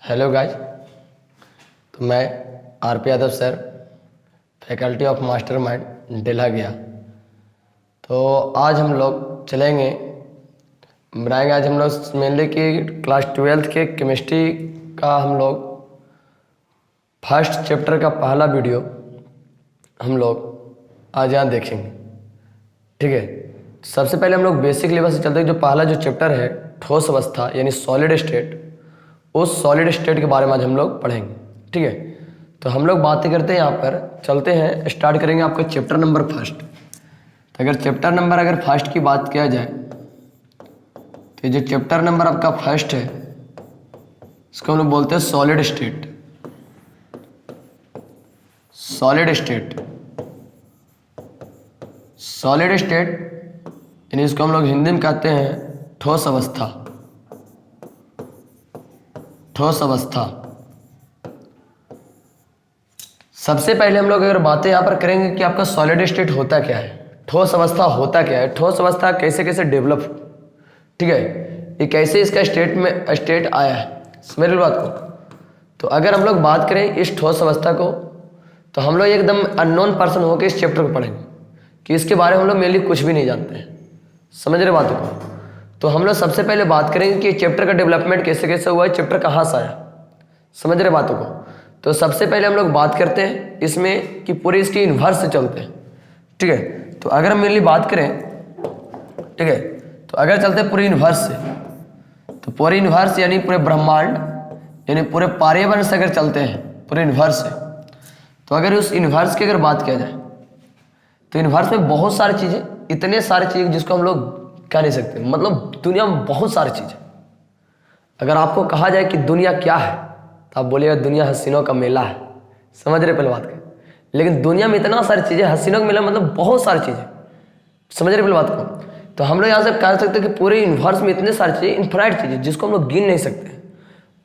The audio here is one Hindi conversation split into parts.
Hello guys. तो मैं R P. Yadav sir, faculty of Master Mind Delha Gaya. तो आज हम लोग चलेंगे बनाएंगे आज हम लोग मेनली कि क्लास 12th के केमिस्ट्री का हम लोग फर्स्ट चैप्टर का पहला वीडियो हम लोग आज यहाँ देखेंगे। ठीक है, सबसे पहले हम लोग बेसिक लेवल से चलते हैं। जो पहला जो चैप्टर है ठोस अवस्था यानी सॉलिड स्टेट, उस सॉलिड स्टेट के बारे में आज हम लोग पढ़ेंगे। ठीक है, तो हम लोग बातें करते हैं, यहाँ पर चलते हैं, स्टार्ट करेंगे आपका चैप्टर नंबर फर्स्ट। तो अगर चैप्टर नंबर अगर फर्स्ट की बात किया जाए तो जो चैप्टर नंबर आपका फर्स्ट है इसको हम लोग बोलते हैं solid state. Solid state, solid state यानी इसको हम लोग हिंदी में कहते हैं ठोस अवस्था। ठोस अवस्था। सबसे पहले हम लोग अगर बातें यहाँ पर करेंगे कि आपका सॉलिड स्टेट होता क्या है, ठोस अवस्था होता क्या है, ठोस अवस्था कैसे कैसे डेवलप, ठीक है, ये कैसे इसका स्टेट आया है, समझ लो बात को। तो अगर हम लोग बात करें इस ठोस अवस्था को, तो हम लोग एकदम अननोन पर्सन होकर इस चैप्टर को पढ़ेंगे कि इसके बारे में हम लोग मेनली कुछ भी नहीं जानते हैं, समझ रहे बातों को। तो हम लोग सबसे पहले बात करेंगे कि चैप्टर का डेवलपमेंट कैसे कैसे हुआ है, चैप्टर कहाँ से आया, समझ रहे बातों को। तो सबसे पहले हम लोग बात करते हैं इसमें कि पूरी इसकी इन्वर्स से चलते हैं। ठीक है, तो अगर हम मेनली बात करें, ठीक है, तो अगर चलते हैं पूरी इन्वर्स से, तो पूरी इन्वर्स यानी पूरे ब्रह्मांड यानी पूरे पर्यावरण से अगर चलते हैं पूरे इन्वर्स से, तो अगर उस इन्वर्स की अगर बात किया जाए तो इन्वर्स में बहुत सारी चीज़ें, इतने सारी चीज़ें जिसको हम लोग कह नहीं सकते, मतलब दुनिया में बहुत सारी चीज़ें। अगर आपको कहा जाए कि दुनिया क्या है तो आप बोलिएगा दुनिया हसीनों का मेला है, समझ रहे पहले बात के। लेकिन दुनिया में इतना सारी चीज़ें, हसीनों का मेला मतलब बहुत सारी चीज़ें, समझ रहे पहले बात को। तो हम लोग यहाँ से कह सकते हैं कि पूरे यूनिवर्स में इतने सारी चीज़ें, इन्फिनाइट चीज़ें जिसको हम लोग गिन नहीं सकते।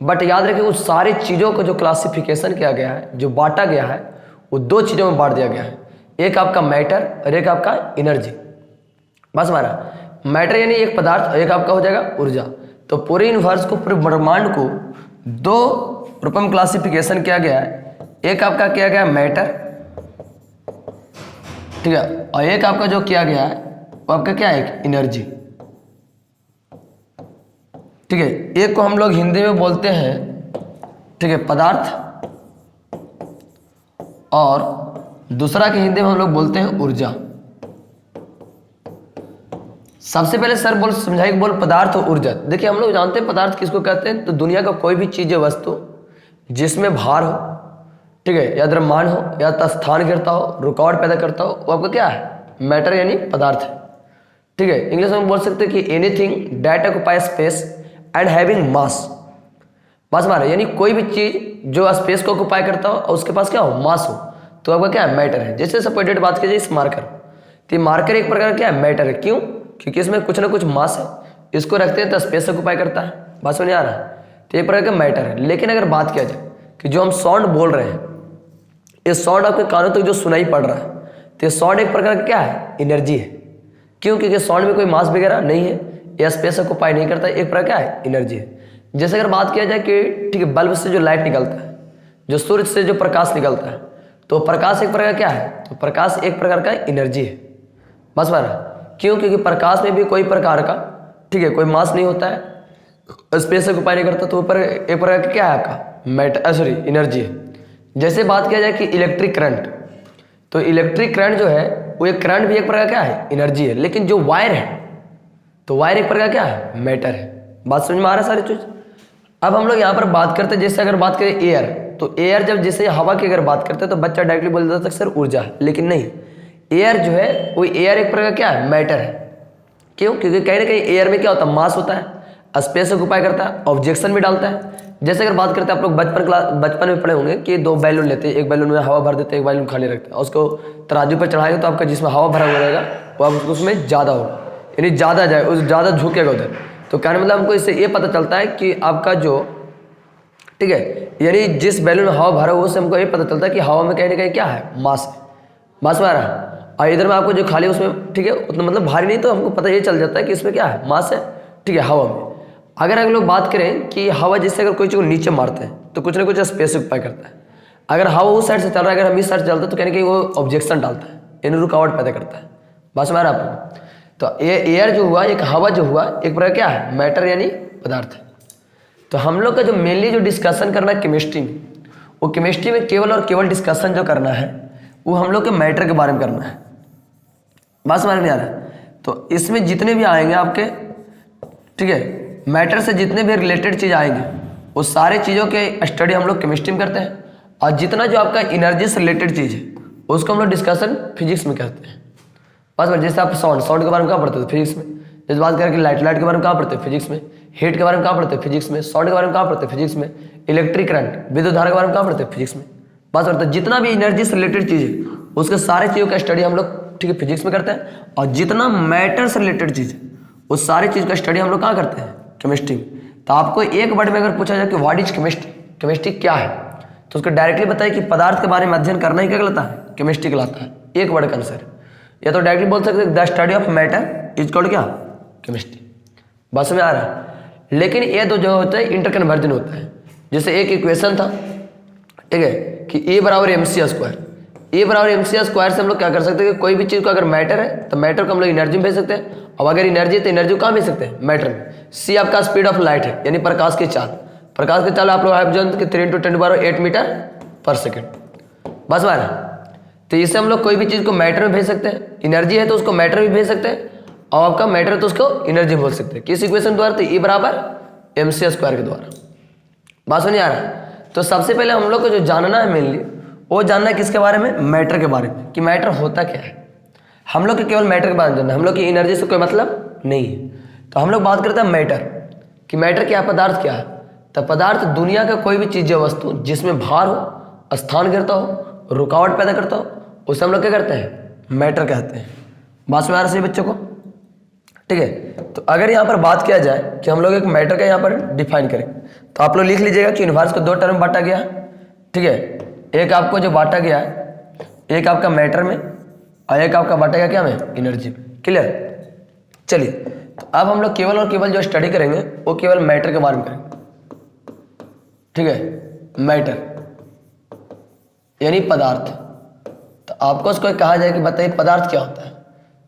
बट याद रखिए उस सारी चीज़ों को जो क्लासिफिकेशन किया गया है, जो बांटा गया है, वो दो चीज़ों में बांट दिया गया है, एक आपका मैटर और एक आपका एनर्जी। बस हमारा मैटर यानी एक पदार्थ, एक आपका हो जाएगा ऊर्जा। तो पूरे यूनिवर्स को, पूरे ब्रह्मांड को दो रूप में क्लासिफिकेशन किया गया है। एक आपका किया गया मैटर, ठीक है, और एक आपका जो किया गया है वो आपका क्या है, एनर्जी। ठीक है, एक को हम लोग हिंदी में बोलते हैं, ठीक है, पदार्थ, और दूसरा के हिंदी में हम लोग बोलते हैं ऊर्जा। सबसे पहले सर बोल समझाइए, बोल पदार्थ और ऊर्जा। देखिए हम लोग जानते हैं पदार्थ किसको कहते हैं, तो दुनिया का कोई भी चीज़, वस्तु जिसमें भार हो, ठीक है, या द्रव्यमान हो, या स्थान गिरता हो, रुकावट पैदा करता हो, वो आपका क्या है, मैटर यानी पदार्थ है। ठीक है, इंग्लिश में बोल सकते हैं कि anything that occupy space and having mass. Mass मारा यानी कोई भी चीज़ जो स्पेस को ऑक्युपाई करता हो और उसके पास क्या हो, मास हो, तो आपका क्या है, मैटर है। जैसे सपोर्टेड बात कीजिए इस मार्कर, तो ये मार्कर एक प्रकार क्या है, मैटर है। क्यों? क्योंकि इसमें कुछ ना कुछ मास है, इसको रखते हैं तो स्पेस ऑक्युपाई करता है, बात समझ आ रहा है, तो एक प्रकार का मैटर है। लेकिन अगर बात किया जाए कि जो हम साउंड बोल रहे हैं, इस साउंड आपके कानों तक जो सुनाई पड़ रहा है, तो ये साउंड एक प्रकार का क्या है, एनर्जी है। क्यों? क्योंकि साउंड में कोई मास वगैरह नहीं है, या स्पेस ऑक्युपाई नहीं करता, एक प्रकार क्या है, एनर्जी है। जैसे अगर बात किया जाए कि ठीक है, बल्ब से जो लाइट निकलता है, जो सूर्य से जो प्रकाश निकलता है, तो प्रकाश एक प्रकार क्या है, तो प्रकाश एक प्रकार का एनर्जी है। बस मारा। क्यों? क्योंकि प्रकाश में भी कोई प्रकार का, ठीक है, कोई मास नहीं होता है, स्पेस ऑक्युपाई नहीं करता, तो ऊपर एक प्रकार का क्या है आपका, मैटर, सॉरी, एनर्जी है। जैसे बात किया जाए कि इलेक्ट्रिक करंट, तो इलेक्ट्रिक करंट जो है वो एक करंट भी एक प्रकार क्या है, एनर्जी है। लेकिन जो वायर है, तो वायर एक प्रकार क्या है, मैटर है। बात समझ में आ रहा है सारी चीज। अब हम लोग यहाँ पर बात करते हैं, जैसे अगर बात करें एयर, तो एयर जब जैसे हवा की अगर बात करते हैं तो बच्चा डायरेक्टली बोल देता है सर ऊर्जा है, लेकिन नहीं, एयर जो है वो एयर एक प्रकार क्या है, मैटर है। क्यों? क्योंकि कहीं ना कहीं एयर में क्या होता है, मास होता है, स्पेस ऑक्युपाई करता है, ऑब्जेक्शन भी डालता है। जैसे अगर बात करते हैं, आप लोग बचपन में पढ़े होंगे कि दो बैलून लेते हैं, एक बैलून में हवा भर देते हैं, एक बैलून खाली रखते हैं, उसको तराजू पर चढ़ाएंगे तो आपका जिसमें हवा भरा हुआ रहेगा वो आपको उसमें ज़्यादा होगा, यानी ज़्यादा जाए, उस ज़्यादा झुकेगा उधर। तो कहने मतलब हमको इससे ये पता चलता है कि आपका जो, ठीक है, यानी जिस बैलून में हवा भरा हुआ उससे हमको ये पता चलता है कि हवा में कहीं ना कहीं क्या है, मास है। मास में आ रहा है। और इधर में आपको जो खाली उसमें, ठीक है, उतना मतलब भारी नहीं, तो हमको पता ये चल जाता है कि इसमें क्या है, मास है, ठीक है, हवा में। अगर हम लोग बात करें कि हवा जैसे अगर कोई चीज़ को नीचे मारते हैं तो कुछ ना कुछ स्पेस ऑक्यूपाई करता है। अगर हवा उस साइड से चल रहा है, अगर हम इस साइड से चलते हैं तो कहने कि वो ऑब्जेक्शन डालता है, यानी रुकावट पैदा करता है। बस में आपको तो ये एयर जो हुआ, एक हवा जो हुआ, एक प्रकार क्या है, मैटर यानी पदार्थ है। तो हम लोग का जो मेनली जो डिस्कशन करना है केमिस्ट्री में, वो केमिस्ट्री में केवल और केवल डिस्कशन जो करना है वो हम लोग के मैटर के बारे में करना है। बात समझ में आ रहा है? तो इसमें जितने भी आएंगे आपके, ठीक है, मैटर से जितने भी रिलेटेड चीज़ आएंगे वो सारे चीज़ों के स्टडी हम लोग केमिस्ट्री में करते हैं। और जितना जो आपका एनर्जी से रिलेटेड चीज़ है उसको हम लोग डिस्कशन फिजिक्स में करते हैं। बस जैसे आप साउंड के बारे में कहाँ पढ़ते थे, फिजिक्स में। जैसे बात करें कि लाइट के बारे में कहाँ पढ़ते हैं, फिजिक्स में। हीट के बारे में कहाँ पढ़ते हैं, फिजिक्स में। साउंड के बारे में कहाँ पढ़ते हैं, फिजिक्स में। इलेक्ट्रिक करंट, विद्युत धारा के बारे में कहाँ पढ़ते हैं, फिजिक्स में। बस और जितना भी एनर्जी से रिलेटेड चीज़ है उसके सारे चीज़ों का स्टडी हम लोग, ठीक है, फिजिक्स में करते हैं। और जितना मैटर से रिलेटेड चीज़ है उस सारी चीज़ का स्टडी हम लोग कहाँ करते हैं, केमिस्ट्री में। तो आपको एक वर्ड में अगर पूछा जाए कि व्हाट इज केमिस्ट्री, केमिस्ट्री क्या है, तो उसको डायरेक्टली बताइए कि पदार्थ के बारे में अध्ययन करना ही क्या कहलाता है, केमिस्ट्री कहलाता है। एक वर्ड का आंसर। या तो डायरेक्टली बोल सकते हैं the study of matter is called क्या, केमिस्ट्री। बस में आ रहा है। लेकिन ये तो जो होता है इंटर कन्वर्जन होता है। जैसे एक इक्वेशन था, ठीक है, कि ए बराबर एम सी स्क्वायर। ए बराबर एम सी स्क्वायर से हम लोग क्या कर सकते हैं कि कोई भी चीज़ को अगर मैटर है तो मैटर को हम लोग एनर्जी में भेज सकते हैं। अब अगर एनर्जी है तो एनर्जी को कहाँ भेज सकते हैं, मैटर में। सी आपका स्पीड ऑफ लाइट है, यानी प्रकाश की चाल। प्रकाश की चाल आप लोग जानते कि 3 × 10⁸ मीटर पर सेकेंड। बस बार। तो इससे हम लोग कोई भी चीज़ को मैटर में भेज सकते हैं। एनर्जी है तो उसको मैटर में भेज सकते हैं, और आपका मैटर है तो उसको एनर्जी बोल सकते हैं। किस इक्वेशन द्वारा, तो ए बराबर एम सी स्क्वायर के द्वारा। बात सुनिए आ रहा है। तो सबसे पहले हम लोग को जो जानना है मेनली, वो जानना है किसके बारे में, मैटर के बारे में, कि मैटर होता क्या है। हम लोग के केवल मैटर के बारे में जानना है, हम लोग की एनर्जी से कोई मतलब नहीं है। तो हम लोग बात करते हैं मैटर, कि मैटर क्या है, पदार्थ क्या है। तो पदार्थ दुनिया का कोई भी चीज़ या वस्तु जिसमें भार हो, स्थान गिरता हो, रुकावट पैदा करता हो, उसे हम लोग क्या करते हैं, मैटर कहते हैं। बात में आ रहा है बच्चों को, ठीक है। तो अगर यहाँ पर बात किया जाए कि हम लोग एक मैटर का यहाँ पर डिफाइन करें, तो आप लोग लिख लीजिएगा कि यूनिवर्स को 2 टर्म बांटा गया है, ठीक है। एक आपको जो बांटा गया है, एक आपका मैटर में और एक आपका बांटा गया क्या में, एनर्जी में। क्लियर। चलिए, तो अब हम लोग केवल और केवल जो स्टडी करेंगे वो केवल मैटर के बारे में करेंगे, ठीक है। मैटर यानी पदार्थ। तो आपको उसको कहा जाए कि बताइए पदार्थ क्या होता है,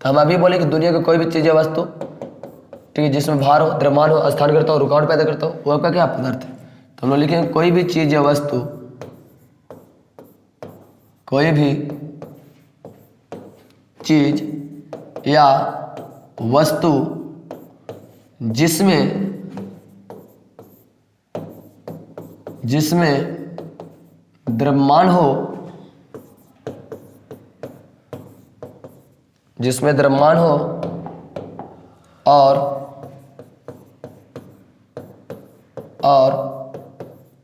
तो हम अभी बोले कि दुनिया की कोई भी चीज़ या वस्तु, ठीक है, जिसमें भार हो, द्रव्यमान हो, स्थान करता हो, रुकावट पैदा करता हो, वो आपका क्या पदार्थ है। तो हम लोग लिखेंगे कोई भी चीज़ या वस्तु, कोई भी चीज या वस्तु जिसमें द्रव्यमान हो, जिसमें द्रव्यमान हो और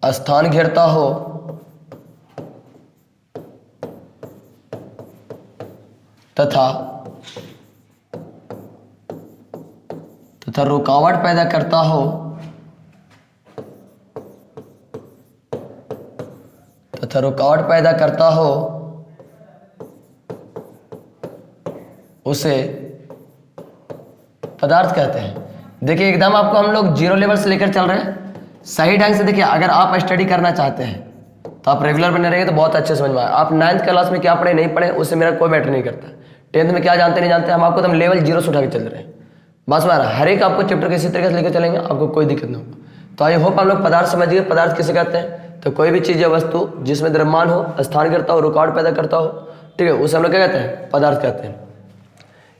स्थान घेरता हो तथा रुकावट पैदा करता हो, उसे पदार्थ कहते हैं। देखिए एकदम आपको हम लोग 0 लेवल से लेकर चल रहे हैं सही ढंग से। देखिए अगर आप स्टडी करना चाहते हैं तो आप रेगुलर बने रहेंगे तो बहुत अच्छे समझ में आए। आप 9th क्लास में क्या पढ़े नहीं पढ़े उससे मेरा कोई मैटर नहीं करता। 10th में क्या जानते नहीं जानते, हम आपको तो लेवल 0 से उठा के चल रहे हैं। बस मारा हर एक आपको चैप्टर किसी तरीके से लेकर चलेंगे, आपको कोई दिक्कत नहीं होगा। तो आई होप हम लोग पदार्थ समझ गए। पदार्थ किसे कहते हैं, तो कोई भी चीज़ या वस्तु जिसमें द्रव्यमान हो, स्थान करता हो, रुकावट पैदा करता हो, ठीक है, उसे हम लोग क्या कहते हैं, पदार्थ कहते हैं।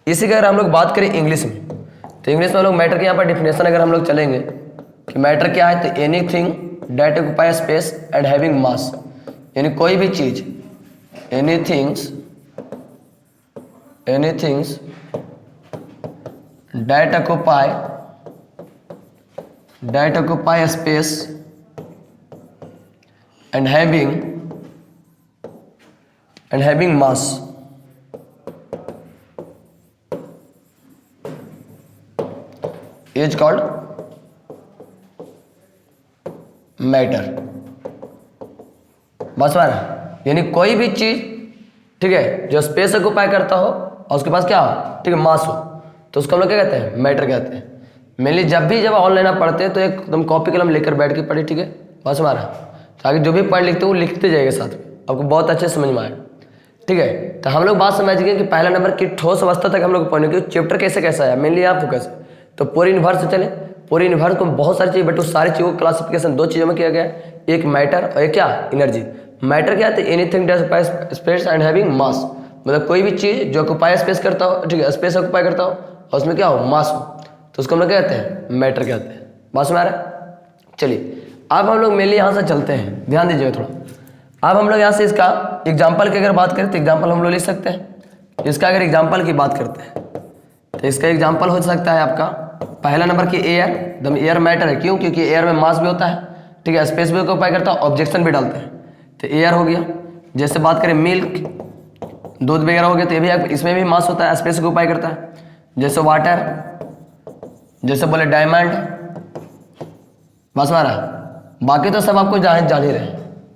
इसी की अगर हम लोग बात करें इंग्लिश में, तो इंग्लिश में हम लोग मैटर के यहाँ पर डिफिनेशन अगर हम लोग चलेंगे कि मैटर क्या है, तो anything that occupy space and having mass, यानी कोई भी चीज, anythings that occupy space and having mass, is called matter. बस बार, यानी कोई भी चीज, ठीक है, जो स्पेस ऑक्यूपाई करता हो और उसके पास क्या हो, ठीक है, मास हो, तो उसको हम लोग क्या कहते हैं, मैटर कहते हैं। मेनली जब ऑनलाइन आप पढ़ते हैं तो एकदम कॉपी कलम लेकर बैठ के पढ़े, ठीक है, बस हमारा, ताकि जो भी पढ़ लिखते हो वो लिखते जाइएगा साथ में, आपको बहुत अच्छे समझ में आए, ठीक है। तो हम लोग बात समझ गए कि पहला नंबर की ठोस अवस्था तक हम लोग पढ़ने के चैप्टर कैसे कैसा है, मेनली आप फोकस। तो पूरी यूनिवर्स चले, पूरी यूनिवर्स को बहुत सारी चीज़, बट उस सारी चीज़ों को क्लासिफिकेशन दो चीज़ों में किया गया है, एक मैटर और एक क्या, एनर्जी। मैटर क्या है, anything that occupies space and having मास, मतलब कोई भी चीज़ जो ऑक्युपाई स्पेस करता हो, ठीक है, स्पेस ऑक्युपाई करता हो और उसमें क्या हो, मास हो, तो उसको हम लोग क्या कहते हैं, मैटर कहते हैं। बस में आ रहा है। चलिए अब हम लोग मेनली यहाँ से चलते हैं, ध्यान दीजिएगा थोड़ा। अब हम लोग यहाँ से इसका एग्जाम्पल की अगर बात करें तो एग्जाम्पल हम लोग लिख सकते हैं। इसका अगर एग्जाम्पल की बात करते हैं तो इसका एग्जाम्पल हो सकता है आपका पहला नंबर की एयर, एकदम एयर मैटर है, क्यों, क्योंकि एयर में मास भी होता है, ठीक है, स्पेस भी ऑक्युपाई करता है, ऑब्जेक्शन भी डालते हैं, तो एयर हो गया। जैसे बात करें मिल्क, दूध वगैरह हो गया, तो ये भी इसमें भी मास होता है, स्पेस ऑक्युपाई करता है। जैसे वाटर, जैसे बोले डायमंड, बस मारा, बाकी तो सब आपको जान ही रहे,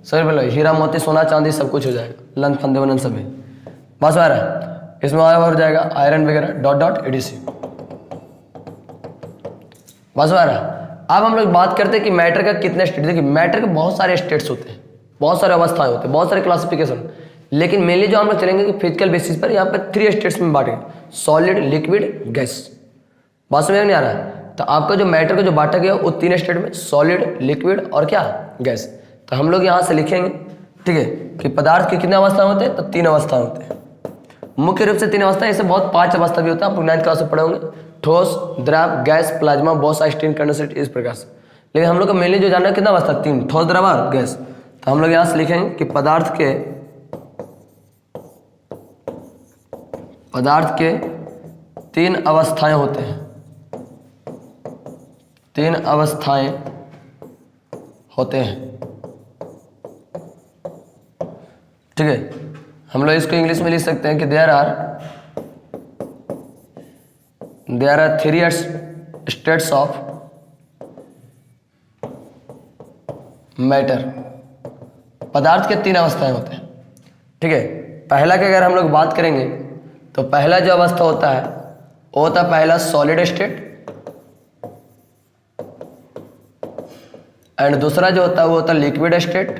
सर बोलो हीरा मोती सोना चांदी सब कुछ हो जाएगा, लन फंदे वनन सभी, बस मारा, इसमें और हो जाएगा आयरन वगैरह डॉट डॉट एडीसी, बस मारा। अब हम लोग बात करते हैं कि मैटर का कितने स्टेट, देखिए मैटर के बहुत सारे स्टेट्स होते हैं, बहुत सारे अवस्थाएं होते हैं, बहुत सारे क्लासिफिकेशन, लेकिन मेनली जो हम लोग चलेंगे कि फिजिकल बेसिस पर यहाँ पर 3 स्टेट्स में बांटेंगे, सॉलिड, लिक्विड, गैस। बात समझ में नहीं आ रहा है, तो आपका जो मैटर को जो बांटा गया वो 3 स्टेट में, सॉलिड, लिक्विड और क्या, गैस। तो हम लोग यहाँ से लिखेंगे, ठीक है, कि पदार्थ की कितने अवस्थाएं होते हैं, तो 3 अवस्थाएं होते हैं, मुख्य रूप से 3 अवस्थाएं, ऐसे बहुत 5 अवस्था भी होता है, आप 9th क्लास में पढ़े होंगे, ठोस, द्रव, gas, plasma, boss, Einstein, condensate, इस प्रकार से। लेकिन हम लोग को मेनली जो जानना है कितना अवस्था, 3, ठोस, द्रव और गैस। तो हम लोग यहाँ से लिखेंगे कि पदार्थ के 3 अवस्थाएं होते हैं, 3 अवस्थाएं होते हैं, ठीक है। हम लोग इसको इंग्लिश में लिख सकते हैं कि there are 3 states of matter, पदार्थ के 3 अवस्थाएं होते हैं, ठीक है। पहला की अगर हम लोग बात करेंगे तो पहला जो अवस्था होता है वो होता है पहला सॉलिड स्टेट, एंड दूसरा जो होता है वो होता है लिक्विड स्टेट,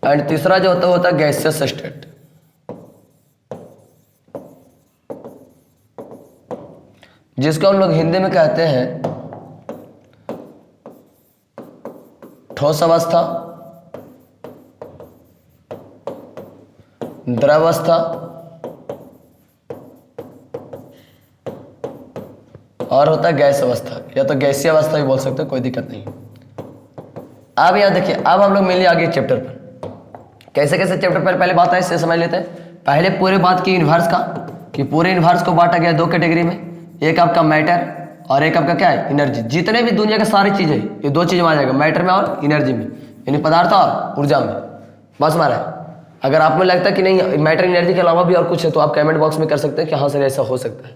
एंड तीसरा जो होता है गैसियस स्टेट। जिसको हम लोग हिंदी में कहते हैं ठोस अवस्था, द्रव अवस्था और होता है गैस अवस्था, या तो गैसीय अवस्था भी बोल सकते हो, कोई दिक्कत नहीं। अब यहाँ देखिए, अब हम लोग मिलिए आगे चैप्टर पर, कैसे कैसे चैप्टर पर पहले बात है इससे समझ लेते हैं। पहले पूरे बात की यूनिवर्स का, कि पूरे यूनिवर्स को बांटा गया 2 कैटेगरी में, एक आपका मैटर और एक आपका क्या है, एनर्जी। जितने भी दुनिया के सारी चीजें ये 2 चीज में आ जाएगा, मैटर में और एनर्जी में, यानी पदार्थ और ऊर्जा में। बस हमारा है। अगर आप में लगता है कि नहीं मैटर एनर्जी के अलावा भी और कुछ है तो आप कमेंट बॉक्स में कर सकते हैं कि हाँ सर ऐसा हो सकता है।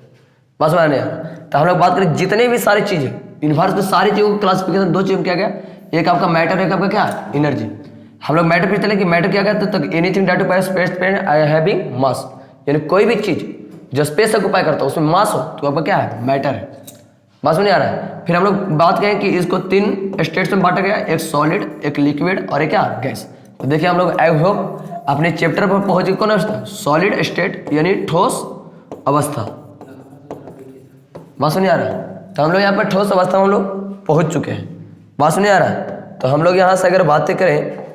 बस हमारा नहीं यार, तो हम लोग बात करें जितने भी सारी चीजें यूनिवर्स में, सारी चीजों को क्लासिफिकेशन 2 चीज में किया गया, एक आपका मैटर, एक आपका क्या, एनर्जी। हम लोग मैटर पे चले कि मैटर क्या कहते हैं, तो anything that occupies space having mass, यानी कोई भी चीज जो स्पेस ऑक्युपाई करता है उसमें मास हो तो आपका क्या है, मैटर है। बस में नहीं आ रहा है। फिर हम लोग बात करें कि इसको 3 स्टेट्स में बांटा गया, एक सॉलिड, एक लिक्विड और एक क्या, गैस। तो देखिए हम लोग आई होप अपने चैप्टर पर पहुंचे, कौन अवस्था, सॉलिड स्टेट यानी ठोस अवस्था। बस नहीं आ रहा है, तो हम लोग यहाँ पर ठोस अवस्था में हम लोग पहुंच चुके हैं। बस नहीं आ रहा है, तो हम लोग यहाँ से अगर बातें करें,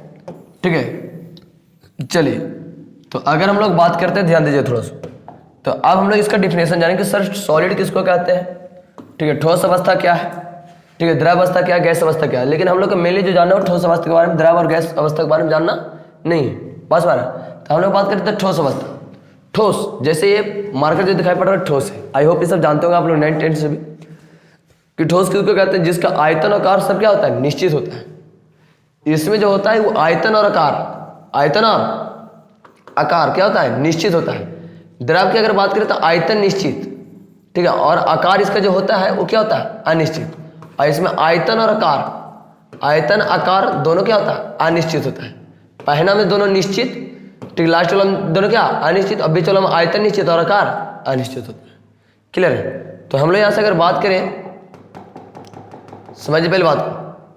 ठीक है, चलिए, तो अगर हम लोग बात करते हैं, ध्यान दीजिए थोड़ा सा, तो अब हम लोग इसका डिफिनेशन जानेंगे। सर सॉलिड किसको कहते हैं, ठीक है, ठोस अवस्था क्या है, ठीक है, द्रव अवस्था क्या है, गैस अवस्था क्या है। लेकिन हम लोग को मेनली जो जानना है ठोस अवस्था के बारे में, द्रव और गैस अवस्था के बारे में जानना नहीं है। बस बारा, तो हम लोग बात करते हैं ठोस अवस्था। ठोस, जैसे ये मार्कर जो दिखाई पड़ रहा है ठोस है, आई होप ये सब जानते होंगे आप लोग 9th 10th से भी, कि ठोस किसको कहते हैं, जिसका आयतन और आकार सब क्या होता है, निश्चित होता है। इसमें जो होता है वो आयतन और आकार, आयतन और आकार क्या होता है, निश्चित होता है। द्रव की अगर बात करें तो आयतन निश्चित, ठीक है, और आकार इसका जो होता है वो क्या होता है, अनिश्चित। और इसमें आयतन और आकार, आयतन आकार दोनों क्या होता है, अनिश्चित होता है। पहला में दोनों निश्चित, ठीक, लास्ट वाला में दोनों क्या, अनिश्चित, अब बीच वाला में आयतन निश्चित और आकार अनिश्चित होता है। क्लियर है? तो हम लोग यहाँ से अगर बात करें, समझिए पहले बात को,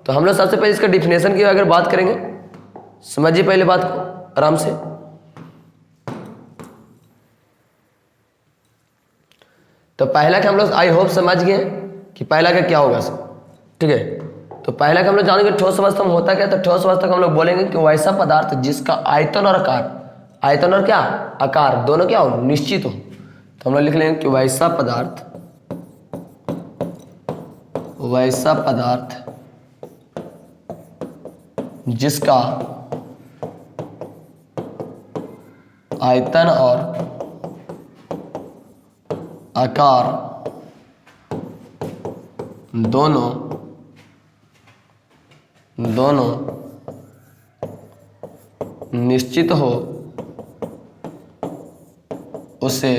तो हम लोग सबसे पहले इसका डिफिनेशन की अगर बात करेंगे, समझिए पहले बात को आराम से। तो पहला का हम लोग आई होप समझ गए कि पहला का क्या होगा सर, ठीक है। तो पहला का हम लोग जानेंगे ठोस अवस्था में होता क्या। तो ठोस अवस्था का हम लोग बोलेंगे कि वैसा पदार्थ जिसका आयतन और आकार, आयतन और क्या आकार दोनों क्या हो, निश्चित हो। तो हम लोग लिख लेंगे कि वैसा पदार्थ, वैसा पदार्थ जिसका आयतन और आकार दोनों निश्चित हो, उसे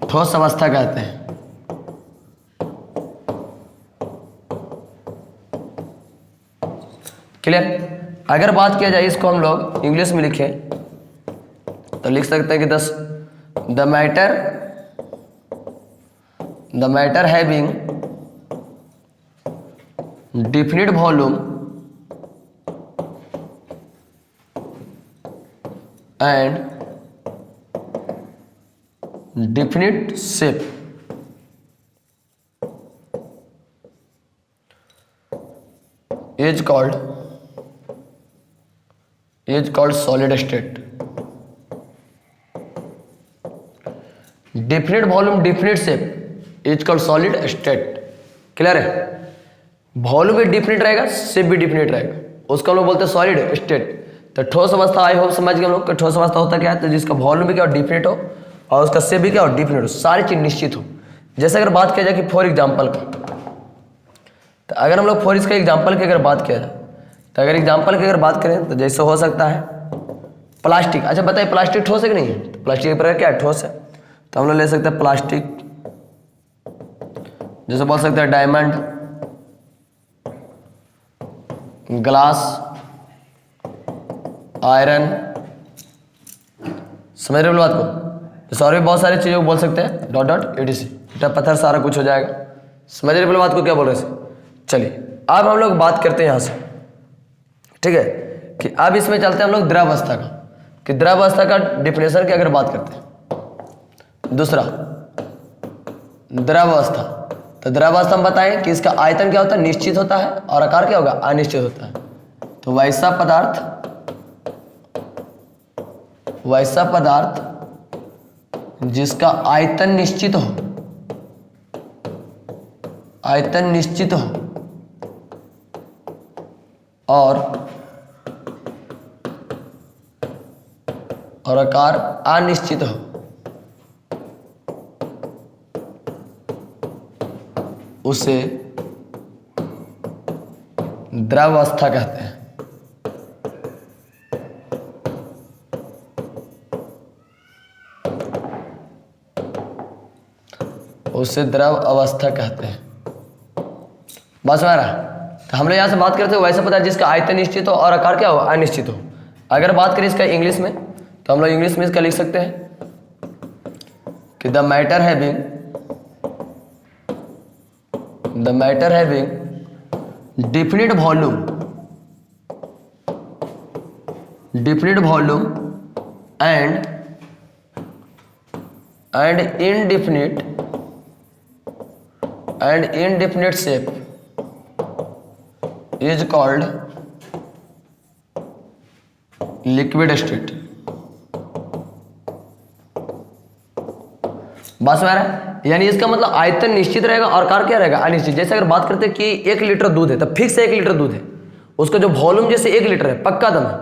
ठोस अवस्था कहते हैं। क्लियर? अगर बात किया जाए इसको हम लोग इंग्लिश में लिखें तो लिख सकते हैं कि the matter having definite volume and definite shape is called solid state. Definite volume, definite shape is called solid state. Clear है? वॉल्यूम भी डिफिनिट रहेगा, शेप भी डिफिनिट रहेगा, उसको हम लोग बोलते हैं सॉलिड स्टेट। तो ठोस अवस्था आई होप समझ गए हम लोग कि ठोस अवस्था होता क्या है, तो जिसका वॉल्यूम भी क्या हो, डिफिनिट हो, और उसका शेप भी क्या हो, डिफिनिट हो, सारी चीज निश्चित हो। जैसे अगर बात किया जाए कि फॉर एग्जाम्पल का, तो अगर हम लोग फॉर इसका एग्जाम्पल की अगर बात किया जाए, तो अगर एग्जाम्पल की अगर बात करें तो जैसे हो सकता है प्लास्टिक। अच्छा बताइए प्लास्टिक ठोस है कि नहीं है? तो प्लास्टिक के प्रकार क्या है, ठोस है। तो हम लोग ले सकते हैं प्लास्टिक, जैसे बोल सकते हैं डायमंड, ग्लास, आयरन, समझ रहे हो बात को? तो और भी बहुत सारी चीज़ों को बोल सकते हैं, डॉट डॉट एडीसी, इटा पत्थर सारा कुछ हो जाएगा। समझ रहे बात को क्या बोल रहे थे? चलिए अब हम लोग बात करते हैं यहाँ से, ठीक है, कि अब इसमें चलते हैं हम लोग द्रवावस्था का, कि द्रवावस्था का डिफिनेशन की अगर बात करते हैं। दूसरा द्रवावस्था, तो द्रवावस्था हम बताएं कि इसका आयतन क्या होता है, निश्चित होता है, और आकार क्या होगा, अनिश्चित होता है। तो वैसा पदार्थ जिसका आयतन निश्चित हो, आयतन निश्चित हो और आकार अनिश्चित हो, उसे द्रवावस्था कहते हैं। उसे द्रव अवस्था कहते हैं। बस हमारा, तो हम लोग यहाँ से बात करते हो वैसा पदार्थ जिसका आयतन निश्चित हो और आकार क्या हो, अनिश्चित हो। अगर बात करें इसका इंग्लिश में, तो हम लोग इंग्लिश में इसका लिख सकते हैं कि the matter having definite volume and indefinite shape is called liquid state। बस में आ रहा है, यानी इसका मतलब आयतन निश्चित रहेगा और आकार क्या रहेगा, अनिश्चित। जैसे अगर बात करते हैं कि 1 लीटर दूध है, तो फिक्स 1 लीटर दूध है, उसका जो वॉल्यूम जैसे 1 लीटर है, पक्का दम है।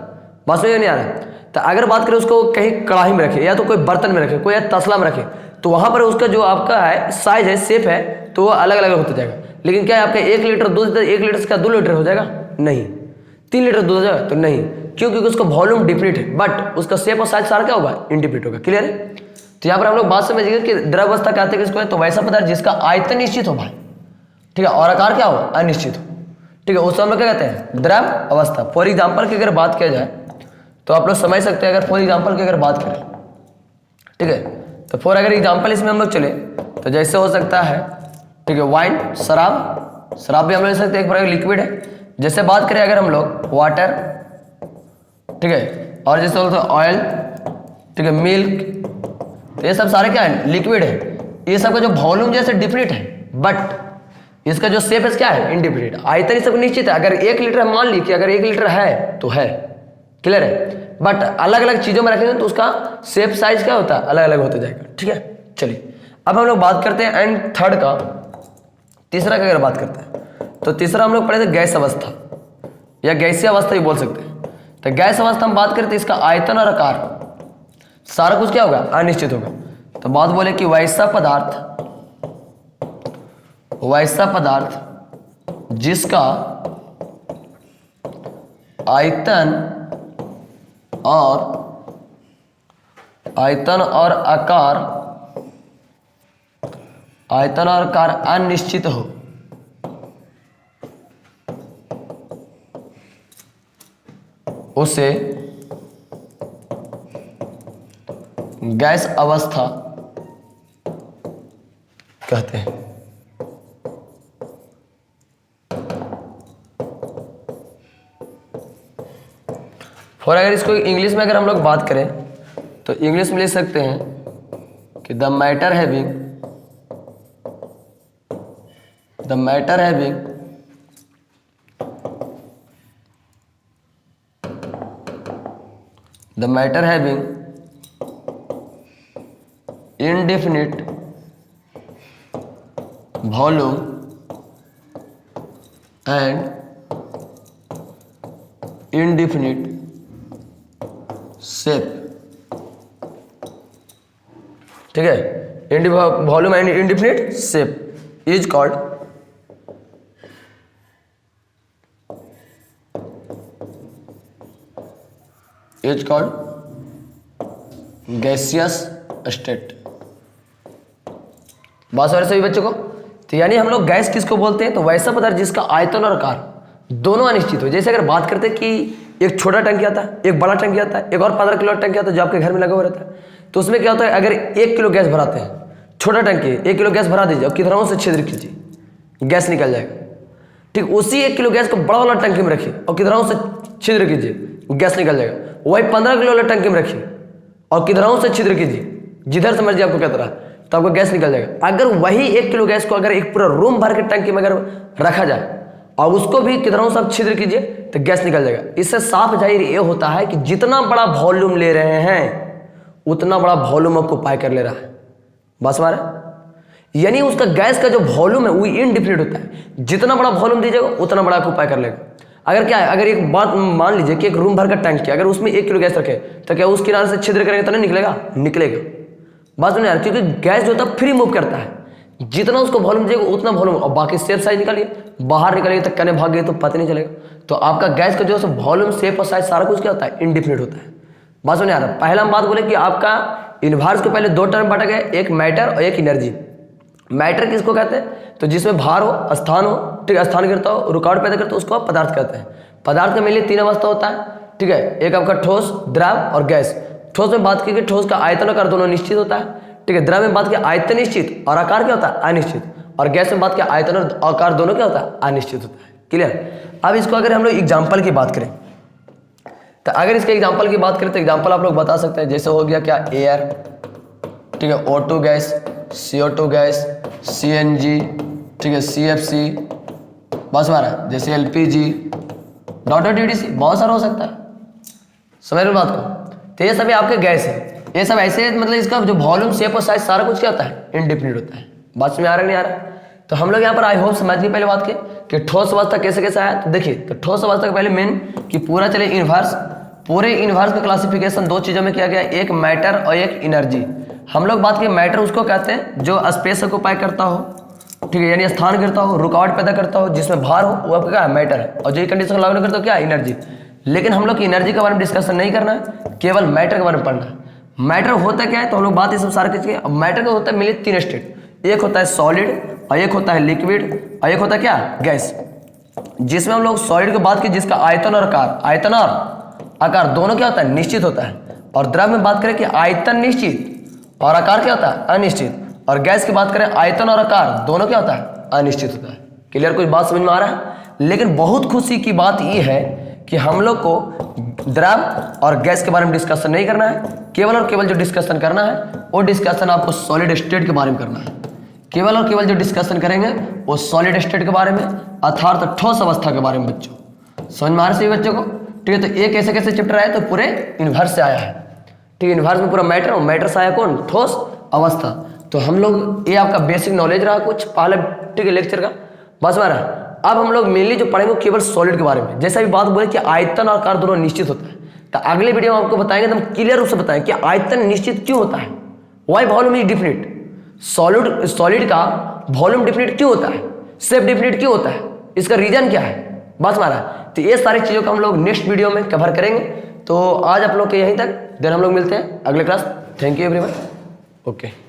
बस में नहीं आ रहा है। तो अगर बात करें उसको कहीं कढ़ाई में रखे, या तो कोई बर्तन में रखे, कोई तसला में रखे, तो वहां पर उसका जो आपका है साइज है, शेप है, तो वो अलग अलग होता जाएगा। लेकिन क्या है, आपका 1 लीटर दूध, 1 लीटर का 2 लीटर हो जाएगा? नहीं। 3 लीटर दूध हो जाएगा? तो नहीं, क्यों? क्योंकि उसका वॉल्यूम डिफिनिट है, बट उसका शेप और साइज सारा क्या होगा, इंडिफिनिट होगा। क्लियर है? तो यहाँ पर हम लोग बात समझिए कि द्रवावस्था कहते हैं किसको है, तो वैसा पदार्थ जिसका आयतन निश्चित हो भाई, ठीक है, और आकार क्या हो, अनिश्चित हो, ठीक है, उसको हम लोग क्या कहते हैं, द्रव अवस्था। फॉर एग्जाम्पल की अगर बात किया जाए तो आप लोग समझ सकते हैं, अगर फॉर एग्जाम्पल की अगर बात करें, ठीक है। तो फॉर अगर एग्जाम्पल इसमें हम लोग चले तो जैसे हो सकता है, ठीक है, वाइन, शराब, शराब भी हम लोग ले सकते हैं, एक प्रकार लिक्विड है। जैसे बात करें अगर हम लोग वाटर, ठीक है, और जैसे बोलते हैं ऑयल, ठीक है, मिल्क, तो ये सब सारे क्या है, लिक्विड है। ये सब का जो वॉल्यूम जैसे डिफिनिट है, बट इसका जो शेप है क्या है, इनडिफिनिट। आयतन सब निश्चित है। अगर 1 लीटर मान ली कि अगर 1 लीटर है तो है, क्लियर है, बट अलग अलग चीजों में रखेंगे तो उसका शेप साइज क्या होता है, अलग अलग होता जाएगा, ठीक है। चलिए अब हम लोग बात करते हैं एंड थर्ड का, तीसरा का अगर बात करते हैं तो तीसरा हम लोग पढ़े थे गैस अवस्था या गैसीय अवस्था भी बोल सकते हैं। तो गैस अवस्था हम बात करते हैं, इसका आयतन और आकार सारा कुछ क्या होगा, अनिश्चित होगा। तो बात बोले कि वैसा पदार्थ जिसका आयतन और आकार अनिश्चित हो, उसे गैस अवस्था कहते हैं। और अगर इसको इंग्लिश में अगर हम लोग बात करें तो इंग्लिश में लिख सकते हैं कि the matter having indefinite volume and indefinite shape, ठीक है। Volume and indefinite shape is called gaseous state. बात समझ सभी बच्चों को। तो यानी हम लोग गैस किसको बोलते हैं, तो वैसा पदार्थ जिसका आयतन और आकार दोनों अनिश्चित हो। जैसे अगर बात करते हैं कि एक छोटा टंकी आता है, एक बड़ा टंकी आता है, एक और 15 किलो टंकी आता है जो आपके घर में लगा हुआ रहता है। तो उसमें क्या होता है, अगर 1 किलो गैस भराते हैं, छोटा टंकी 1 किलो गैस भरा दीजिए और किधरों से छिद्र कीजिए, गैस निकल जाएगा। ठीक उसी 1 किलो गैस को बड़ा वाला टंकी में रखिए और किधरों से छिद्र कीजिए, गैस निकल जाएगा। वही 15 किलो वाला टंकी में रखिए और किधरों से छिद्र कीजिए, जिधर से मर्जी आपको कहता रहा, तो आपको गैस निकल जाएगा। अगर वही 1 किलो गैस को अगर एक पूरा रूम भर के टंकी में अगर रखा जाए और उसको भी किधरों से आप छिद्र कीजिए तो गैस निकल जाएगा। इससे साफ जाहिर ये होता है कि जितना बड़ा वॉल्यूम ले रहे हैं उतना बड़ा वॉल्यूम ऑक्यूपाई कर ले रहा है। बस हमारा यानी उसका गैस का जो वॉल्यूम है वो इनडिफिनिट होता है। जितना बड़ा वॉल्यूम दीजिएगा उतना बड़ा ऑक्यूपाई कर लेगा। अगर क्या है, अगर एक बात मान लीजिए कि एक रूम भर का टैंक है, अगर उसमें 1 किलो गैस रखे तो क्या उस किनारे से छिद्र करेंगे तो नहीं निकलेगा, निकलेगा। बात सुनिए यार, क्योंकि गैस जो होता है फ्री मूव करता है, जितना उसको वॉल्यूम देगा उतना वॉल्यूम, और बाकी शेप साइज निकालिए, बाहर निकलेगी तो कने भाग गए तो पता नहीं चलेगा। तो आपका गैस का जो है वॉल्यूम, शेप और साइज सारा कुछ क्या होता है, इनडिफिनिट होता है। बात सुनिए यार, पहला हम बात बोले कि आपका इनवर्स को पहले 2 टर्म बांटा गया, एक मैटर और एक एनर्जी। मैटर किसको कहते हैं, तो जिसमें भार हो, स्थान हो, ठीक है, स्थान गिरता हो, रुकावट पैदा करता हो, उसको आप पदार्थ कहते हैं। पदार्थ का मेनली 3 अवस्था होता है, ठीक है, एक आपका ठोस, द्रव और गैस। ठोस में बात की कि ठोस का आयतन आकार दोनों निश्चित होता है, ठीक है। द्रव में बात की आयतन निश्चित और आकार क्या होता है, अनिश्चित। और गैस में बात की आयतन और आकार दोनों क्या होता है, अनिश्चित होता है। क्लियर। अब इसको अगर हम लोग एग्जाम्पल की बात करें तो अगर इसके एग्जाम्पल की बात करें तो एग्जाम्पल आप लोग बता सकते हैं, जैसे हो गया क्या, एयर, ठीक है, O2 gas, CO2 gas, CNG, ठीक है, CFC, बस हमारा जैसे LPG, DDC, बहुत सारा हो सकता है। समझ लो बात को। तो ये सभी आपके गैस है, ये सब ऐसे, मतलब इसका जो वॉल्यूम, शेप और साइज सारा कुछ क्या होता है, इनडिफिनिट होता है। बात में आ रहा नहीं आ रहा। तो हम लोग यहाँ पर आई होप समझ गए पहले बात कि ठोस अवस्था कैसे कैसे आया। तो देखिए, तो ठोस अवस्था का पहले मेन कि पूरा चले इनवर्स, पूरे इनवर्स का क्लासिफिकेशन 2 चीजों में किया गया, एक मैटर और एक एनर्जी। हम लोग बात की मैटर उसको कहते हैं जो स्पेस ऑक्यूपाई करता हो, ठीक है, यानी स्थान करता हो, रुकावट पैदा करता हो, जिसमें भार हो, वो आपका क्या है, मैटर है। और जो कंडीशन लागू करता हो क्या, एनर्जी। लेकिन हम लोग की एनर्जी के बारे में डिस्कशन नहीं करना है, केवल मैटर के बारे में पढ़ना है। मैटर होता क्या है, तो हम लोग बात ये सब सारे चीज। मैटर का होता है मिले 3 स्टेट, एक होता है सॉलिड और एक होता है लिक्विड और एक होता है क्या, गैस। जिसमें हम लोग सॉलिड की बात की जिसका आयतन और आकार दोनों क्या होता है, निश्चित होता है। और द्रव में बात करें कि आयतन निश्चित और आकार क्या होता है? अनिश्चित। और गैस की बात करें, आयतन और आकार दोनों क्या होता है? अनिश्चित होता है। क्लियर? कुछ बात समझ में आ रहा है? लेकिन बहुत खुशी की बात यह है कि हम लोग को द्रव और गैस के बारे में डिस्कशन नहीं करना है। केवल और केवल जो डिस्कशन करना है वो डिस्कशन आपको सॉलिड स्टेट के बारे में करना है। केवल और केवल जो डिस्कशन करेंगे वो सॉलिड स्टेट के बारे में, अर्थात ठोस अवस्था के बारे में। बच्चों समझ में आ रहा है सभी बच्चों को? ठीक है, तो ये कैसे कैसे चैप्टर आया? तो पूरे इन्वर्स से आया है। ठीक है, इन्वर्स में पूरा मैटर, और मैटर से आया कौन? ठोस अवस्था। तो हम लोग, ये आपका बेसिक नॉलेज रहा कुछ पहले, ठीक है, लेक्चर का। बस में रहा। अब हम लोग मेनली जो पढ़ेंगे केवल सॉलिड के बारे में। जैसा भी बात बोले कि आयतन और आकार दोनों निश्चित होता है, तो अगले वीडियो में आपको बताएंगे, तो हम क्लियर रूप से बताएं कि आयतन निश्चित क्यों होता है, why volume is definite. Solid का वॉल्यूम डिफिनिट क्यों होता है, शेप डिफिनिट क्यों होता है, इसका रीजन क्या है। बस मारा। तो ये सारी चीज़ों को हम लोग नेक्स्ट वीडियो में कवर करेंगे। तो आज आप लोग के यहीं तक, देन हम लोग मिलते हैं अगले class. Thank you everyone. Okay.